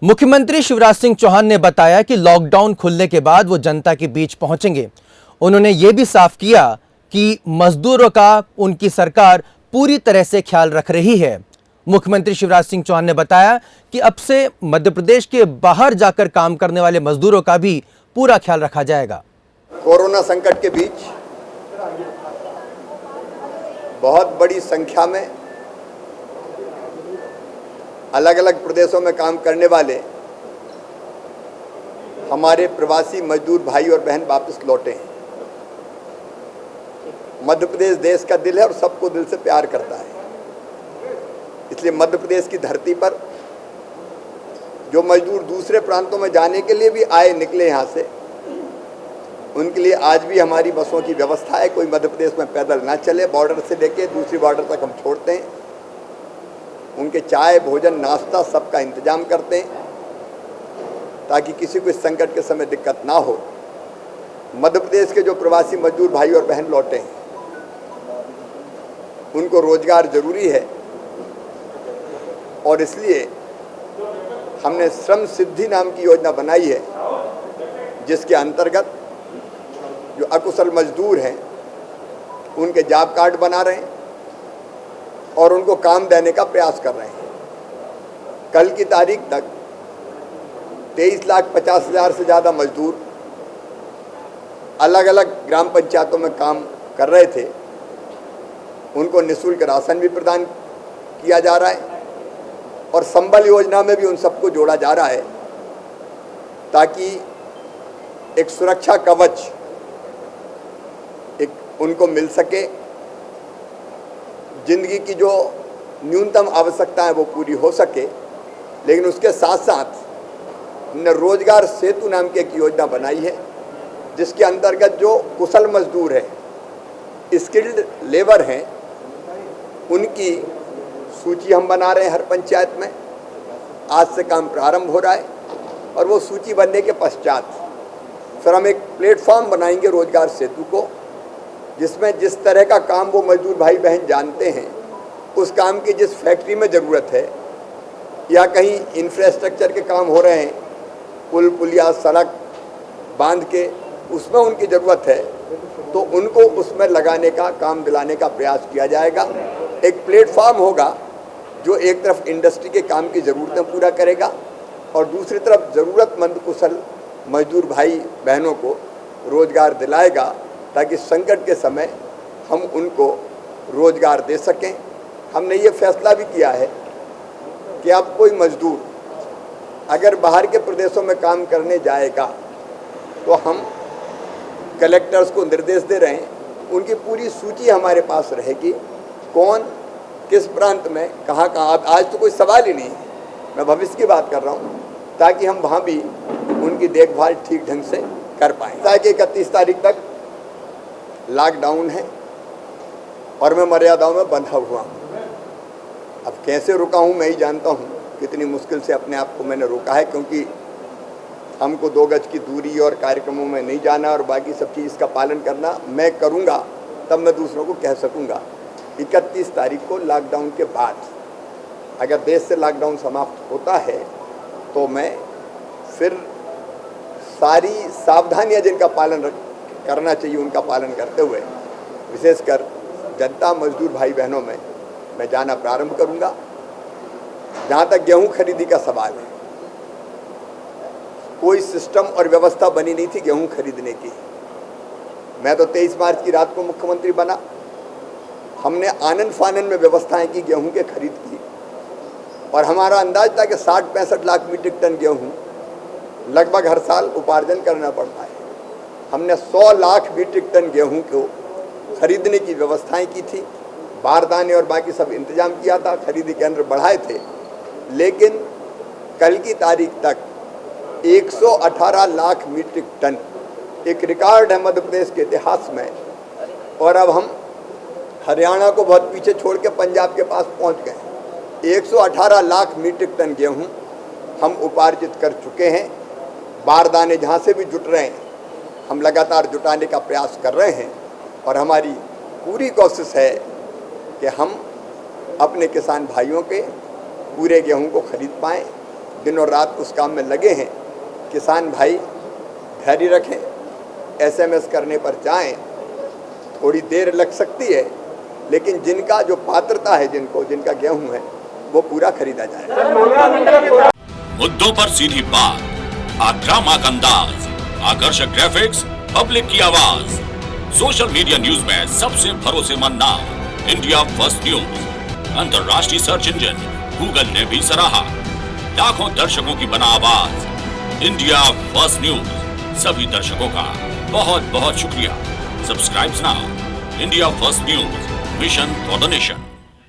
मुख्यमंत्री शिवराज सिंह चौहान ने बताया कि लॉकडाउन खुलने के बाद वो जनता के बीच पहुंचेंगे। उन्होंने ये भी साफ किया कि मजदूरों का उनकी सरकार पूरी तरह से ख्याल रख रही है। मुख्यमंत्री शिवराज सिंह चौहान ने बताया कि अब से मध्य प्रदेश के बाहर जाकर काम करने वाले मजदूरों का भी पूरा ख्याल रखा जाएगा। कोरोना संकट के बीच बहुत बड़ी संख्या में अलग अलग प्रदेशों में काम करने वाले हमारे प्रवासी मजदूर भाई और बहन वापस लौटे हैं। मध्य प्रदेश देश का दिल है और सबको दिल से प्यार करता है, इसलिए मध्य प्रदेश की धरती पर जो मजदूर दूसरे प्रांतों में जाने के लिए भी आए निकले यहाँ से, उनके लिए आज भी हमारी बसों की व्यवस्था है। कोई मध्य प्रदेश में पैदल ना चले, बॉर्डर से लेके दूसरी बॉर्डर तक हम छोड़ते हैं। उनके चाय भोजन नाश्ता सबका इंतजाम करते हैं ताकि किसी को इस संकट के समय दिक्कत ना हो। मध्य प्रदेश के जो प्रवासी मजदूर भाई और बहन लौटे हैं उनको रोजगार जरूरी है और इसलिए हमने श्रम सिद्धि नाम की योजना बनाई है, जिसके अंतर्गत जो अकुशल मजदूर हैं उनके जॉब कार्ड बना रहे हैं और उनको काम देने का प्रयास कर रहे हैं। कल की तारीख तक 23,50,000 से ज़्यादा मजदूर अलग अलग ग्राम पंचायतों में काम कर रहे थे। उनको निःशुल्क राशन भी प्रदान किया जा रहा है और संबल योजना में भी उन सबको जोड़ा जा रहा है ताकि एक सुरक्षा कवच उनको मिल सके। जिंदगी की जो न्यूनतम आवश्यकता है वो पूरी हो सके, लेकिन उसके साथ साथ हमने रोजगार सेतु नाम की एक योजना बनाई है, जिसके अंतर्गत जो कुशल मजदूर हैं, स्किल्ड लेबर हैं, उनकी सूची हम बना रहे हैं। हर पंचायत में आज से काम प्रारंभ हो रहा है और वो सूची बनने के पश्चात फिर हम एक प्लेटफॉर्म बनाएंगे रोजगार सेतु को, जिसमें जिस तरह का काम वो मजदूर भाई बहन जानते हैं, उस काम की जिस फैक्ट्री में ज़रूरत है या कहीं इंफ्रास्ट्रक्चर के काम हो रहे हैं, पुल पुलिया सड़क बांध के उसमें उनकी ज़रूरत है, तो उनको उसमें लगाने का काम दिलाने का प्रयास किया जाएगा। एक प्लेटफॉर्म होगा जो एक तरफ इंडस्ट्री के काम की ज़रूरतें पूरा करेगा और दूसरी तरफ ज़रूरतमंद कुशल मजदूर भाई बहनों को रोज़गार दिलाएगा, ताकि संकट के समय हम उनको रोज़गार दे सकें। हमने ये फैसला भी किया है कि अब कोई मजदूर अगर बाहर के प्रदेशों में काम करने जाएगा तो हम कलेक्टर्स को निर्देश दे रहे हैं, उनकी पूरी सूची हमारे पास रहेगी, कौन किस प्रांत में कहाँ कहाँ। आज तो कोई सवाल ही नहीं है, मैं भविष्य की बात कर रहा हूँ, ताकि हम वहाँ भी उनकी देखभाल ठीक ढंग से कर पाएँ। ताकि 31 तारीख तक लॉकडाउन है और मैं मर्यादाओं में बंधा हुआ हूँ। अब कैसे रुका हूँ मैं ही जानता हूँ, कितनी मुश्किल से अपने आप को मैंने रोका है, क्योंकि हमको 2 गज की दूरी और कार्यक्रमों में नहीं जाना और बाकी सब चीज़ का पालन करना मैं करूँगा, तब मैं दूसरों को कह सकूँगा। 31 तारीख को लॉकडाउन के बाद अगर देश से लॉकडाउन समाप्त होता है तो मैं फिर सारी सावधानियाँ जिनका पालन करना चाहिए उनका पालन करते हुए विशेषकर जनता मजदूर भाई बहनों में मैं जाना प्रारंभ करूंगा। जहाँ तक गेहूं खरीदी का सवाल है, कोई सिस्टम और व्यवस्था बनी नहीं थी गेहूं खरीदने की। मैं तो 23 मार्च की रात को मुख्यमंत्री बना, हमने आनन फानन में व्यवस्थाएं की गेहूं के खरीद की और हमारा अंदाज था कि 60-65 लाख मीट्रिक टन गेहूं लगभग हर साल उपार्जन करना पड़ता है। हमने 100 लाख मीट्रिक टन गेहूं को खरीदने की व्यवस्थाएं की थी, बारदाने और बाकी सब इंतजाम किया था, खरीदी केंद्र बढ़ाए थे, लेकिन कल की तारीख तक 118 लाख मीट्रिक टन एक रिकॉर्ड है मध्य प्रदेश के इतिहास में। और अब हम हरियाणा को बहुत पीछे छोड़ के पंजाब के पास पहुंच गए। 118 लाख मीट्रिक टन गेहूं हम उपार्जित कर चुके हैं। बारदाने जहाँ से भी जुट रहे हैं हम लगातार जुटाने का प्रयास कर रहे हैं और हमारी पूरी कोशिश है कि हम अपने किसान भाइयों के पूरे गेहूं को खरीद पाएँ दिनों रात उस काम में लगे हैं। किसान भाई धैर्य रखें, एसएमएस करने पर जाएं, थोड़ी देर लग सकती है, लेकिन जिनका जो पात्रता है, जिनका गेहूं है, वो पूरा खरीदा जाएगा। मुद्दों पर सीधी बात, आक्रामक अंदाज, आकर्षक ग्राफिक्स, पब्लिक की आवाज। सोशल मीडिया न्यूज में सबसे भरोसेमंद नाम, इंडिया फर्स्ट न्यूज। अंतर्राष्ट्रीय सर्च इंजन गूगल ने भी सराहा। लाखों दर्शकों की बना आवाज, इंडिया फर्स्ट न्यूज। सभी दर्शकों का बहुत बहुत शुक्रिया। Subscribe now. India first news, mission for the nation.